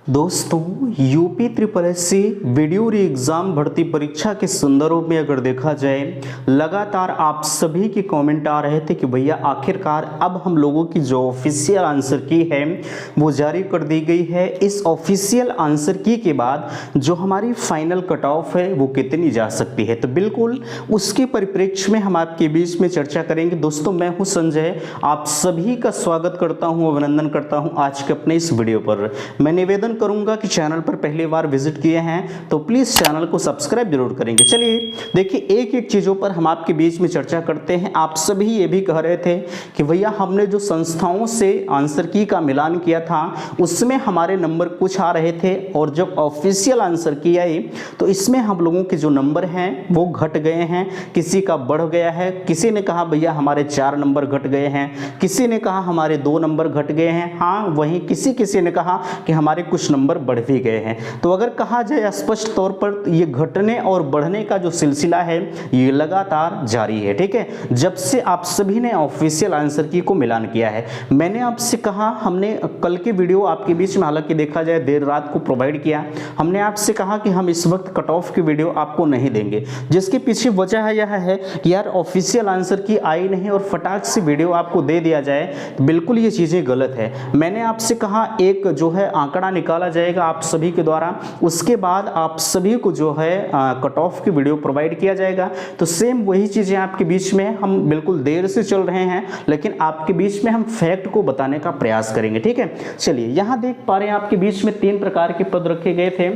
दोस्तों UP triple SC video री exam भर्ती परीक्षा के संदर्भ में अगर देखा जाए, लगातार आप सभी के कमेंट आ रहे थे कि भैया आखिरकार अब हम लोगों की जो ऑफिशियल आंसर की है वो जारी कर दी गई है। इस ऑफिशियल आंसर की के बाद जो हमारी फाइनल कट ऑफ है वो कितनी जा सकती है, तो बिल्कुल उसके परिप्रेक्ष्य में हम आपके बीच में चर्चा करेंगे। दोस्तों मैं हूँ संजय, आप सभी का स्वागत करता हूँ, अभिनंदन करता हूँ आज के अपने इस वीडियो पर। मैं निवेदन करूंगा कि चैनल पर पहली बार विजिट किए हैं तो प्लीज चैनल को सब्सक्राइब जरूर करेंगे। चलिए देखिए, एक एक चीजों पर हम आपके बीच में चर्चा करते हैं। आप सभी ये भी कह रहे थे कि भैया हमने जो संस्थाओं से आंसर की का मिलान किया था उसमें हमारे नंबर कुछ आ रहे थे, और जब ऑफिशियल आंसर की आई तो इसमें हम लोगों के जो नंबर हैं वो घट गए हैं, किसी का बढ़ गया है। किसी ने कहा भैया हमारे 4 नंबर घट गए हैं, किसी ने कहा हमारे 2 नंबर घट गए हैं, हाँ वहीं किसी ने कहा कि हमारे कुछ नंबर बढ़ भी गए हैं। तो अगर कहा जाए स्पष्ट तौर पर ये घटने और बढ़ने का जो सिलसिला है ये लगातार जारी है। ठीक है, जब से आप सभी ने ऑफिशियल आंसर की को मिलान किया है। मैंने आपसे कहा, हमने कल की वीडियो आपके बीच में हालांकि देखा जाए देर रात को प्रोवाइड किया, हमने आपसे कहा कि हम इस वक्त कट ऑफ की वीडियो आपको नहीं देंगे, जिसके पीछे वजह यह है कि यार ऑफिशियल आंसर की आई नहीं और फटाक से वीडियो आपको दे दिया जाए, बिल्कुल ये चीजें गलत है। मैंने आपसे कहा एक जो है आंकड़ा निकाला जाएगा आप सभी के द्वारा, उसके बाद आप सभी को जो है कट ऑफ की वीडियो प्रोवाइड किया जाएगा। तो सेम वही चीजें आपके बीच में हम बिल्कुल देर से चल रहे हैं, लेकिन आपके बीच में हम फैक्ट को बताने का प्रयास करेंगे। ठीक है, चलिए यहां देख पा रहे हैं आपके बीच में 3 प्रकार के पद रखे गए थे।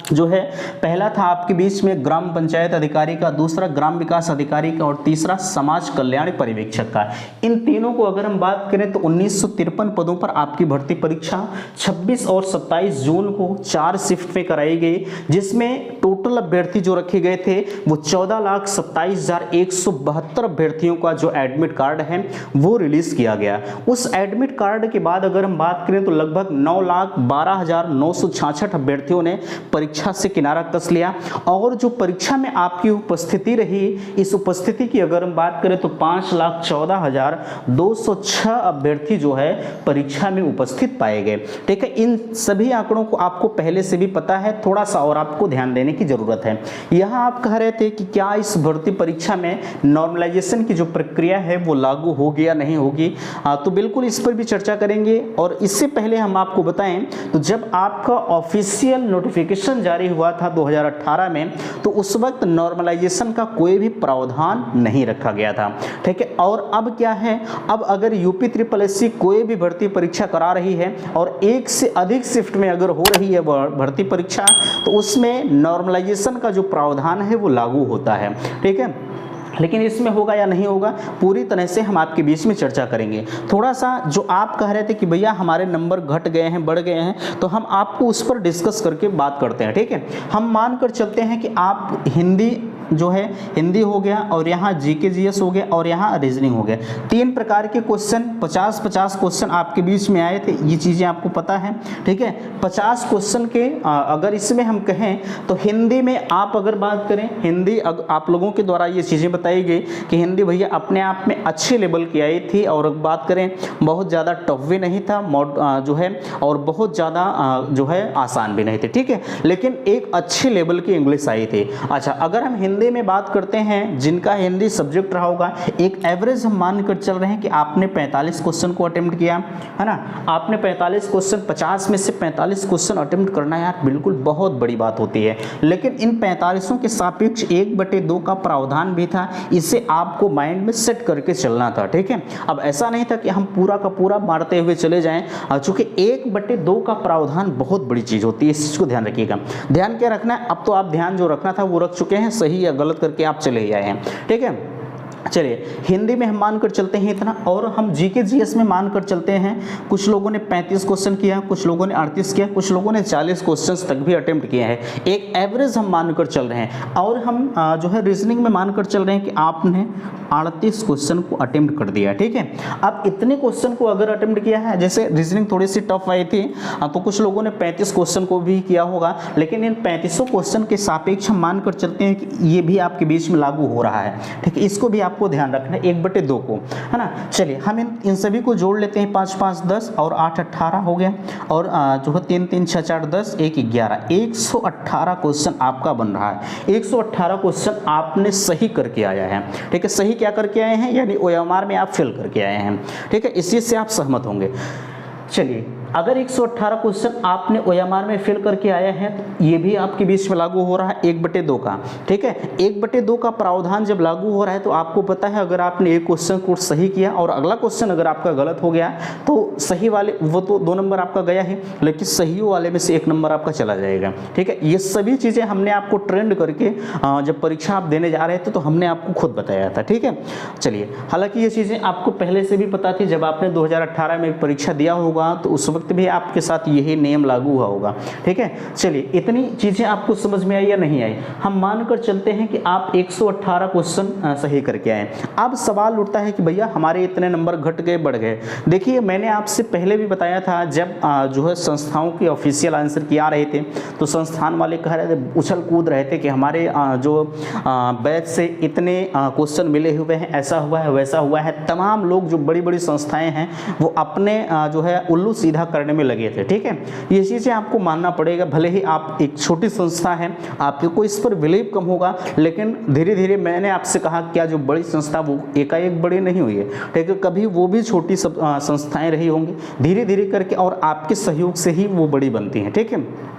जो है पहला था आपके बीच में ग्राम पंचायत अधिकारी का, दूसरा ग्राम विकास अधिकारी का और तीसरा समाज कल्याण पर्यवेक्षक का। इन तीनों को अगर हम बात करें तो 1953 पदों पर आपकी भर्ती परीक्षा 26 और 27 जून को 4 शिफ्ट में कराई गई, जिसमें टोटल अभ्यर्थी जो रखे गए थे वो 14,27,172 अभ्यर्थियों का जो एडमिट कार्ड है वो रिलीज किया गया। उस एडमिट कार्ड के बाद अगर हम बात करें तो लगभग 9,12,966 अभ्यर्थियों ने परीक्षा से किनारा कस लिया। और जो परीक्षा में आपकी उपस्थिति रही, इस उपस्थिति की अगर हम बात करें तो 5,14,206 अभ्यर्थी जो है परीक्षा में उपस्थित पाए गए। ठीक है, इन सभी आंकड़ों को आपको पहले से भी पता है, थोड़ा सा और आपको ध्यान देने की जरूरत है। यहां आप कह रहे थे कि क्या इस भर्ती परीक्षा में नॉर्मलाइजेशन की जो प्रक्रिया है वो लागू होगी या नहीं होगी, तो बिल्कुल इस पर भी चर्चा करेंगे। और इससे पहले हम आपको बताएं तो जब आपका ऑफिशियल नोटिफिकेशन जारी हुआ था 2018 में, तो उस वक्त नॉर्मलाइजेशन का कोई भी प्रावधान नहीं रखा गया था। ठीक है, और अब क्या है, अब अगर यूपी ट्रिपल एससी कोई भी भर्ती परीक्षा करा रही है और एक से अधिक शिफ्ट में अगर हो रही है भर्ती परीक्षा, तो उसमें नॉर्मलाइजेशन का जो प्रावधान है वो लागू होता है। ठीक है, लेकिन इसमें होगा या नहीं होगा पूरी तरह से हम आपके बीच में चर्चा करेंगे। थोड़ा सा जो आप कह रहे थे कि भैया हमारे नंबर घट गए हैं, बढ़ गए हैं, तो हम आपको उस पर डिस्कस करके बात करते हैं। ठीक है, हम मानकर चलते हैं कि आप हिंदी जो है, हिंदी हो गया और यहाँ जीके जीएस हो गया और यहाँ रीजनिंग हो गया, 3 प्रकार के क्वेश्चन 50-50 क्वेश्चन आपके बीच में आए थे, ये चीज़ें आपको पता है। ठीक है, 50 क्वेश्चन के अगर इसमें हम कहें तो हिंदी में आप अगर बात करें, हिंदी आप लोगों के द्वारा ये चीज़ें बताई गई कि हिंदी भैया अपने आप में अच्छे लेवल की आई थी, और बात करें बहुत ज़्यादा टफ भी नहीं था जो है, और बहुत ज़्यादा जो है आसान भी नहीं थे। ठीक है, लेकिन एक अच्छे लेवल की इंग्लिश आई थी। अच्छा, अगर हम हिंदी में बात करते हैं जिनका हिंदी सब्जेक्ट रहा होगा, एक एवरेज हम मानकर चल रहे हैं कि आपने 45 क्वेश्चन को अटेम्प्ट किया है ना, आपने 45 क्वेश्चन, 50 में से 45 क्वेश्चन अटेम्प्ट करना यार बिल्कुल बहुत बड़ी बात होती है। लेकिन इन 45 के सापेक्ष 1/2 का प्रावधान भी था, इसे आपको माइंड में सेट करके चलना था। ठीक है, अब ऐसा नहीं था कि हम पूरा का पूरा मारते हुए चले जाएं, चूंकि 1/2 का प्रावधान बहुत बड़ी चीज होती है, इस चीज को ध्यान रखिएगा। ध्यान क्या रखना है, अब तो आप ध्यान जो रखना था वो रख चुके हैं, सही या गलत करके आप चले ही आए हैं। ठीक है, चलिए हिंदी में हम मानकर चलते हैं इतना, और हम जीके जीएस में मानकर चलते हैं। कुछ लोगों ने 35 क्वेश्चन किया, कुछ लोगों ने 38 किया, कुछ लोगों ने 40 क्वेश्चंस तक भी अटेम्प्ट किए हैं। एक एवरेज हम मानकर चल रहे हैं। और हम जो है रीजनिंग में मानकर चल रहे हैं कि आपने 38 क्वेश्चन को अटेम्प्ट कर दिया। ठीक है, अब इतने क्वेश्चन को अगर अटेम्प्ट किया है, जैसे रीजनिंग थोड़ी सी टफ आई थी तो कुछ लोगों ने 35 क्वेश्चन को भी किया होगा, लेकिन इन 35 क्वेश्चन के सापेक्ष हम मानकर चलते हैं कि ये भी आपके बीच में लागू हो रहा है। ठीक है, इसको भी आप आपको ध्यान रखना है 1/2 को, है ना। चलिए हम इन सभी को जोड़ लेते हैं, 5 5 10 और 8 18 हो गया, और जो है 3 3 6 4 10 1 11, 118 क्वेश्चन आपका बन रहा है। 118 क्वेश्चन आपने सही करके आया है, ठीक है। सही क्या करके आए हैं, यानी OMR में आप फिल करके आए हैं, ठीक है। इस चीज़ से आप सहमत होंगे। चलिए, अगर 118 क्वेश्चन आपने OMR में फिल करके आया है तो ये भी आपके बीच में लागू हो रहा है 1/2 का, ठीक है। 1/2 का प्रावधान जब लागू हो रहा है तो आपको पता है, अगर आपने एक क्वेश्चन को सही किया और अगला क्वेश्चन अगर आपका गलत हो गया तो सही वाले वो तो 2 नंबर आपका गया है, लेकिन सही वाले में से 1 नंबर आपका चला जाएगा, ठीक है। ये सभी चीज़ें हमने आपको ट्रेंड करके जब परीक्षा आप देने जा रहे थे तो हमने आपको खुद बताया था, ठीक है। चलिए, हालांकि ये चीज़ें आपको पहले से भी पता थी, जब आपने 2018 में परीक्षा दिया होगा तो उस वक्त भी आपके साथ यही नियम लागू हुआ होगा, ठीक है। चलिए, इतनी चीजें आपको समझ में आई या नहीं आई, हम मानकर चलते हैं कि आप 118 क्वेश्चन सही करके आए। अब सवाल उठता है कि भैया हमारे इतने नंबर घट गए बढ़ गए। देखिए, मैंने आपसे पहले भी बताया था, जब जो है संस्थाओं के ऑफिशियल आंसर की आ रहे थे तो संस्थान वाले कह रहे थे, उछल कूद रहे थे कि हमारे जो बैच से इतने क्वेश्चन मिले हुए हैं, ऐसा हुआ है वैसा हुआ है। तमाम लोग जो बड़ी बड़ी संस्थाएं हैं वो अपने जो है उल्लू सीधा करने में लगे थे, ठीक है। ये चीज़ें आपको मानना पड़ेगा, भले ही आप एक छोटी संस्था है, आपको इस पर बिलीव कम होगा, लेकिन धीरे धीरे मैंने आपसे कहा क्या जो बड़ी संस्था वो एकाएक बड़ी नहीं हुई है, ठीक है। कभी वो भी छोटी संस्थाएं रही होंगी, धीरे धीरे करके और आपके सहयोग से ही वो बड़ी बनती हैं, ठीक है।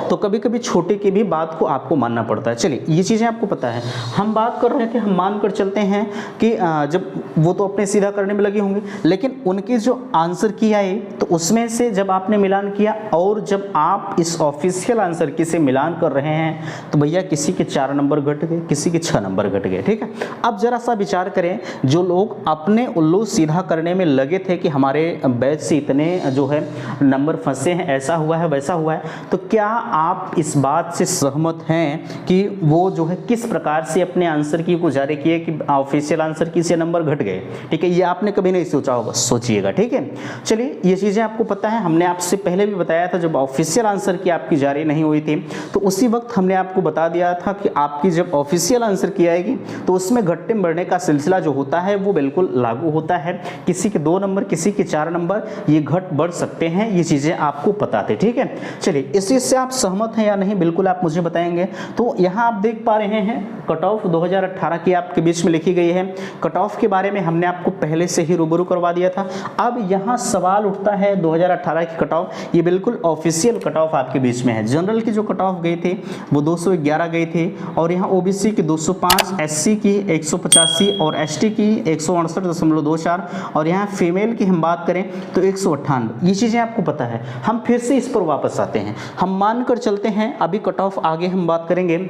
तो कभी कभी छोटे की भी बात को आपको मानना पड़ता है। चलिए, ये चीज़ें आपको पता है। हम बात कर रहे थे, हम मान कर चलते हैं कि जब वो तो अपने सीधा करने में लगे होंगे, लेकिन उनके जो आंसर की आए तो उसमें से जब आपने मिलान किया और जब आप इस ऑफिशियल आंसर की से मिलान कर रहे हैं तो भैया किसी के 4 नंबर घट गए, किसी के 6 नंबर घट गए, ठीक है। अब जरा सा विचार करें, जो लोग अपने उल्लू सीधा करने में लगे थे कि हमारे बैच से इतने जो है नंबर फंसे हैं, ऐसा हुआ है वैसा हुआ है, तो क्या आप इस बात से सहमत हैं कि वो जो है किस प्रकार से अपने आंसर की को जारी किए कि ऑफिशियल आंसर की से नंबर घट गए, ठीक है। ये आपने कभी नहीं सोचा होगा, सोचिएगा, ठीक है। चलिए, ये चीज़ें आपको पता है, हमने आपसे पहले भी बताया था, जब ऑफिशियल आंसर की आपकी जारी नहीं हुई थी तो उसी वक्त हमने आपको बता दिया था कि आपकी जब ऑफिशियल आंसर की आएगी तो उसमें घटने बढ़ने का सिलसिला जो होता है वो बिल्कुल लागू होता है। किसी के 2 नंबर, किसी के 4 नंबर, ये घट बढ़ सकते हैं, ये चीज़ें आपको पता थे, ठीक है। चलिए, इस चीज़ से आप सहमत हैं या नहीं, बिल्कुल आप मुझे बताएंगे। तो यहाँ आप देख पा रहे हैं कट ऑफ 2018 की आपके बीच में लिखी गई है। कट ऑफ के बारे में हमने आपको पहले से ही रूबरू करवा दिया था। अब यहाँ सवाल उठता है 2018 की कट ऑफ, ये बिल्कुल ऑफिशियल कट ऑफ आपके बीच में है। जनरल की जो कट ऑफ गए थे वो 211 गए थे, और यहाँ ओबीसी की 205, एससी की 185 और एसटी की 168.24, और यहाँ फीमेल की हम बात करें तो 198। ये चीज़ें आपको पता है। हम फिर से इस पर वापस आते हैं, हम मानकर चलते हैं, अभी कट ऑफ आगे हम बात करेंगे।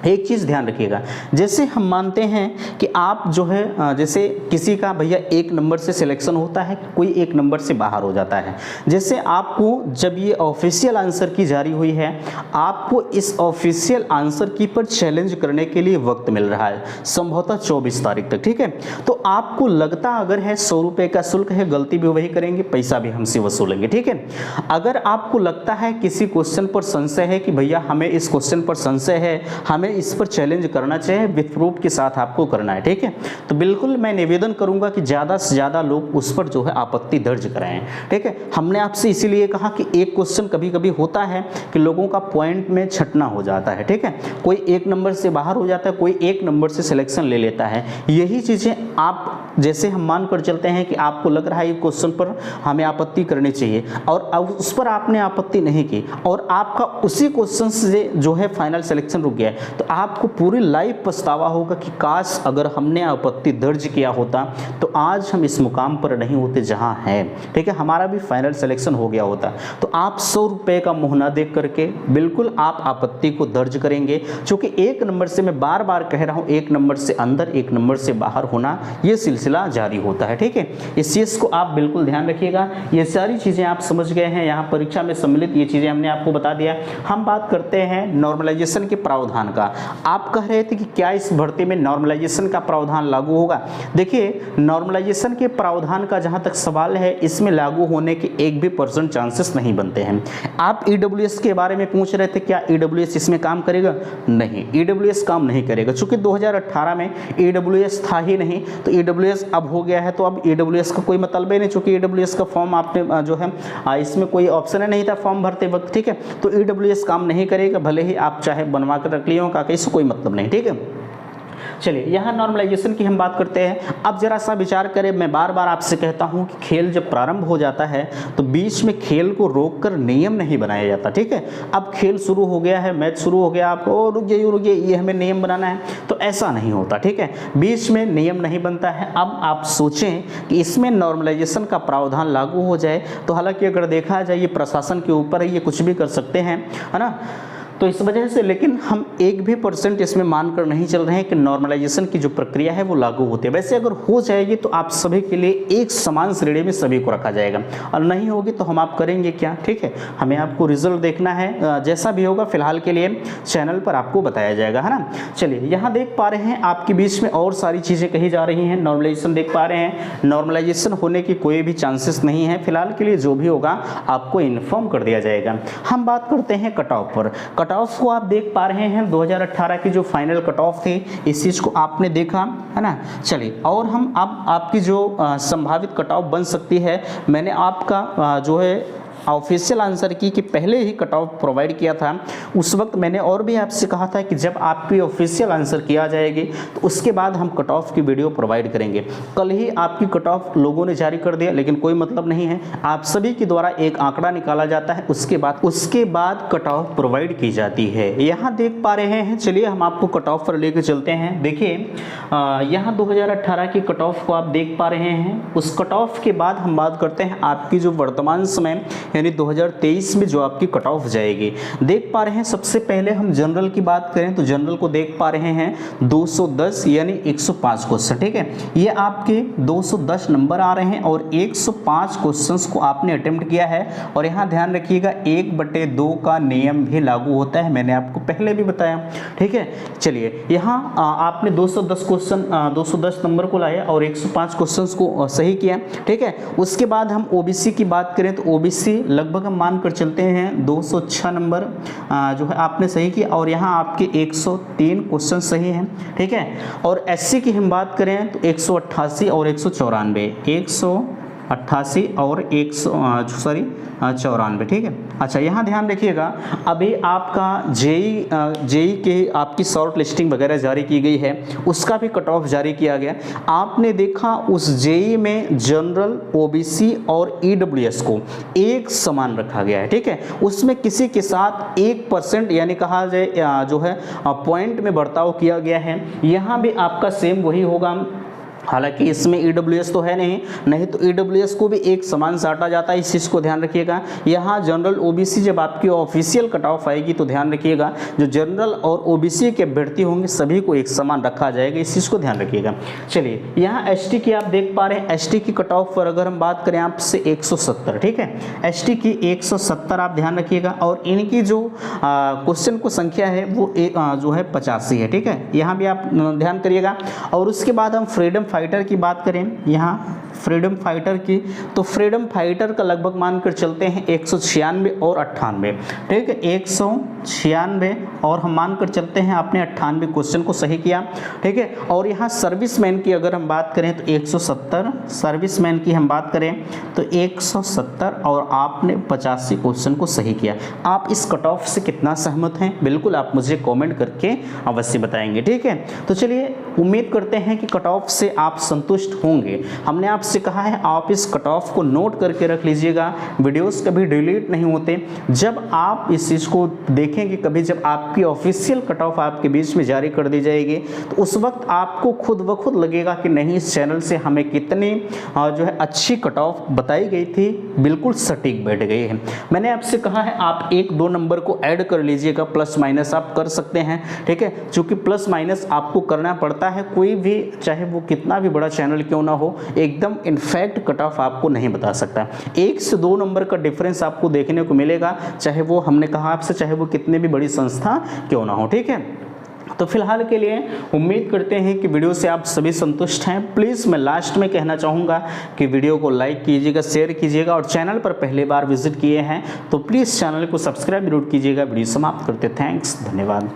एक चीज़ ध्यान रखिएगा, जैसे हम मानते हैं कि आप जो है जैसे किसी का भैया 1 नंबर से सिलेक्शन होता है, कोई 1 नंबर से बाहर हो जाता है। जैसे आपको जब ये ऑफिशियल आंसर की जारी हुई है, आपको इस ऑफिशियल आंसर की पर चैलेंज करने के लिए वक्त मिल रहा है, संभवतः 24 तारीख तक, ठीक है। तो आपको लगता अगर है 100 रुपये का शुल्क है, गलती भी वही करेंगे, पैसा भी हमसे वसूलेंगे, ठीक है। अगर आपको लगता है किसी क्वेश्चन पर संशय है कि भैया हमें इस क्वेश्चन पर संशय है, हमें इस पर चैलेंज करना चाहिए, विथ प्रूफ के साथ आपको करना है, ठीक है। तो बिल्कुल मैं निवेदन करूंगा कि ज़्यादा से ज़्यादा लोग उस पर जो है आपत्ति दर्ज कराएं, ठीक है। हमने आपसे इसीलिए कहा कि एक क्वेश्चन कभी कभी होता है कि लोगों का पॉइंट में छटना हो जाता है, ठीक है। कोई 1 नंबर से बाहर हो जाता है, कोई 1 नंबर से सिलेक्शन ले लेता है। यही चीज़ें आप जैसे हम मान कर चलते हैं कि आपको लग रहा है ये क्वेश्चन पर हमें आपत्ति करनी चाहिए और उस पर आपने आपत्ति नहीं की और आपका उसी क्वेश्चन से जो है फाइनल सिलेक्शन रुक गया, तो आपको पूरी लाइफ पछतावा होगा कि काश अगर हमने आपत्ति दर्ज किया होता तो आज हम इस मुकाम पर नहीं होते जहां हैं, ठीक है। हमारा भी फाइनल सिलेक्शन हो गया होता। तो आप 100 रुपये का मुहना देख करके बिल्कुल आप आपत्ति को दर्ज करेंगे, क्योंकि 1 नंबर से, मैं बार बार कह रहा हूं, 1 नंबर से अंदर 1 नंबर से बाहर होना ये सिलसिला सिलसिला जारी होता है। ठीक है, इस चीज़ को आप बिल्कुल ध्यान रखिएगा। ये सारी चीज़ें आप समझ गए हैं, यहाँ परीक्षा में सम्मिलित ये चीज़ें हमने आपको बता दिया। हम बात करते हैं नॉर्मलाइजेशन के प्रावधान का। आप कह रहे थे कि क्या इस भर्ती में नॉर्मलाइजेशन का प्रावधान लागू होगा। देखिए, नॉर्मलाइजेशन के प्रावधान का जहाँ तक सवाल है, इसमें लागू होने के 1% चांसेस नहीं बनते हैं। आप ईडब्ल्यूएस के बारे में पूछ रहे थे, क्या ईडब्ल्यूएस इसमें काम करेगा? नहीं, ईडब्ल्यूएस काम नहीं करेगा, चूंकि 2018 में ईडब्ल्यूएस था ही नहीं, तो ईडब्ल्यूएस अब हो गया है, तो अब ईडब्ल्यूएस का कोई मतलब ही नहीं, चूंकि ईडब्ल्यूएस का फॉर्म आपने जो है इसमें कोई ऑप्शन नहीं था फॉर्म भरते वक्त। ठीक है, तो ईडब्ल्यूएस काम नहीं करेगा, भले ही आप चाहे बनवा कर रख लियो का, इससे कोई मतलब नहीं। ठीक है, चलिए यहाँ नॉर्मलाइजेशन की हम बात करते हैं। अब जरा सा विचार करें, मैं बार बार आपसे कहता हूँ कि खेल जब प्रारंभ हो जाता है तो बीच में खेल को रोककर नियम नहीं बनाया जाता। ठीक है, अब खेल शुरू हो गया है, मैच शुरू हो गया, आपको रुकिए ये हमें नियम बनाना है, तो ऐसा नहीं होता। ठीक है, बीच में नियम नहीं बनता है। अब आप सोचें कि इसमें नॉर्मलाइजेशन का प्रावधान लागू हो जाए, तो हालांकि अगर देखा जाए ये प्रशासन के ऊपर है, ये कुछ भी कर सकते हैं, है ना, तो इस वजह से, लेकिन हम 1% इसमें मानकर नहीं चल रहे हैं कि नॉर्मलाइजेशन की जो प्रक्रिया है वो लागू होती है। वैसे अगर हो जाएगी तो आप सभी के लिए एक समान श्रेणी में सभी को रखा जाएगा, और नहीं होगी तो हम आप करेंगे क्या। ठीक है, हमें आपको रिजल्ट देखना है, जैसा भी होगा फिलहाल के लिए चैनल पर आपको बताया जाएगा, है ना। चलिए यहाँ देख पा रहे हैं आपके बीच में और सारी चीज़ें कही जा रही हैं। नॉर्मलाइजेशन देख पा रहे हैं, नॉर्मलाइजेशन होने की कोई भी चांसेस नहीं है फिलहाल के लिए, जो भी होगा आपको इन्फॉर्म कर दिया जाएगा। हम बात करते हैं कट ऑफ पर। कट ऑफ को आप देख पा रहे हैं 2018 की जो फाइनल कट ऑफ थी, इस चीज को आपने देखा, है ना। चलिए, और हम अब आपकी जो संभावित कट ऑफ बन सकती है, मैंने आपका जो है ऑफिशियल आंसर की कि पहले ही कट ऑफ प्रोवाइड किया था। उस वक्त मैंने और भी आपसे कहा था कि जब आपकी ऑफिशियल आंसर किया जाएगी तो उसके बाद हम कट ऑफ की वीडियो प्रोवाइड करेंगे। कल ही आपकी कट ऑफ लोगों ने जारी कर दिया, लेकिन कोई मतलब नहीं है, आप सभी के द्वारा एक आंकड़ा निकाला जाता है, उसके बाद कट ऑफ प्रोवाइड की जाती है। यहाँ देख पा रहे हैं, चलिए हम आपको कट ऑफ पर लेकर चलते हैं। देखिए यहाँ 2018 की कट ऑफ को आप देख पा रहे हैं। उस कट ऑफ के बाद हम बात करते हैं आपकी जो वर्तमान समय यानी 2023 में जो आपकी कट ऑफ जाएगी। देख पा रहे हैं, सबसे पहले हम जनरल की बात करें तो जनरल को देख पा रहे हैं 210 यानी 105 क्वेश्चन। ठीक है, ये आपके 210 नंबर आ रहे हैं और 105 क्वेश्चंस को आपने अटेम्प्ट किया है। और यहाँ ध्यान रखिएगा 1/2 का नियम भी लागू होता है, मैंने आपको पहले भी बताया। ठीक है, चलिए यहाँ आपने 210 क्वेश्चन 210 नंबर को लाया और 105 क्वेश्चंस को सही किया। ठीक है, उसके बाद हम ओबीसी की बात करें तो ओबीसी लगभग हम मान कर चलते हैं 206 नंबर जो है आपने सही किया, और यहाँ आपके 103 क्वेश्चन सही हैं। ठीक है, और एससी की हम बात करें तो 188 और 194 188 और 194। ठीक है, अच्छा यहाँ ध्यान रखिएगा, अभी आपका जेई के आपकी शॉर्ट लिस्टिंग वगैरह जारी की गई है, उसका भी कट ऑफ जारी किया गया। आपने देखा उस जेई में जनरल, ओबीसी और ईडब्ल्यूएस को एक समान रखा गया है। ठीक है, उसमें किसी के साथ 1% यानी कहा जाए जो है पॉइंट में बर्ताव किया गया है। यहाँ भी आपका सेम वही होगा, हालांकि इसमें ईडब्ल्यूएस तो है नहीं तो ईडब्ल्यूएस को भी एक समान साटा जाता है, इस चीज़ को ध्यान रखिएगा। यहाँ जनरल ओबीसी जब आपकी ऑफिशियल कट ऑफ आएगी तो ध्यान रखिएगा जो जनरल और ओबीसी के अभ्यर्थी होंगे सभी को एक समान रखा जाएगा, इस चीज़ को ध्यान रखिएगा। चलिए यहाँ एसटी की आप देख पा रहे हैं, एसटी की कट ऑफ पर अगर हम बात करें आपसे 170। ठीक है, एसटी की 170 आप ध्यान रखिएगा, और इनकी जो क्वेश्चन को संख्या है वो जो है 85 है। ठीक है, यहाँ भी आप ध्यान करिएगा। और उसके बाद हम फ्रीडम फाइटर की बात करें, यहाँ फ्रीडम फाइटर की, तो फ्रीडम फाइटर का लगभग मानकर चलते हैं 196 और 98। ठीक है, 196 और हम मानकर चलते हैं आपने 98 क्वेश्चन को सही किया। ठीक है, और यहाँ सर्विसमैन की अगर हम बात करें तो 170, सर्विसमैन की हम बात करें तो 170 और आपने 85 क्वेश्चन को सही किया। आप इस कट ऑफ से कितना सहमत हैं, बिल्कुल आप मुझे कमेंट करके अवश्य बताएंगे। ठीक है, तो चलिए उम्मीद करते हैं कि कट ऑफ से आप संतुष्ट होंगे। हमने आपसे कहा है आप इस कट ऑफ को नोट करके रख लीजिएगा, वीडियोस कभी डिलीट नहीं होते। जब आप इस चीज़ को देखेंगे कभी, जब आपकी ऑफिशियल कट ऑफ आपके बीच में जारी कर दी जाएगी, तो उस वक्त आपको खुद ब खुद लगेगा कि नहीं, इस चैनल से हमें कितनी जो है अच्छी कट ऑफ बताई गई थी, बिल्कुल सटीक बैठ गई है। मैंने आपसे कहा है आप 1-2 नंबर को ऐड कर लीजिएगा, प्लस माइनस आप कर सकते हैं। ठीक है, चूँकि प्लस माइनस आपको करना पड़ता है, कोई भी चाहे वो कितना भी बड़ा चैनल क्यों ना हो, एकदम इनफैक्ट कट ऑफ आपको नहीं बता सकता। 1 से 2 नंबर का डिफरेंस आपको देखने को मिलेगा, चाहे वो हमने कहा आपसे, चाहे वो कितने भी बड़ी संस्था क्यों ना हो। ठीक है, तो फिलहाल के लिए उम्मीद करते हैं कि वीडियो से आप सभी संतुष्ट हैं। प्लीज़ मैं लास्ट में कहना चाहूँगा कि वीडियो को लाइक कीजिएगा, शेयर कीजिएगा, और चैनल पर पहली बार विजिट किए हैं तो प्लीज़ चैनल को सब्सक्राइब जरूर कीजिएगा। वीडियो समाप्त करते, थैंक्स, धन्यवाद।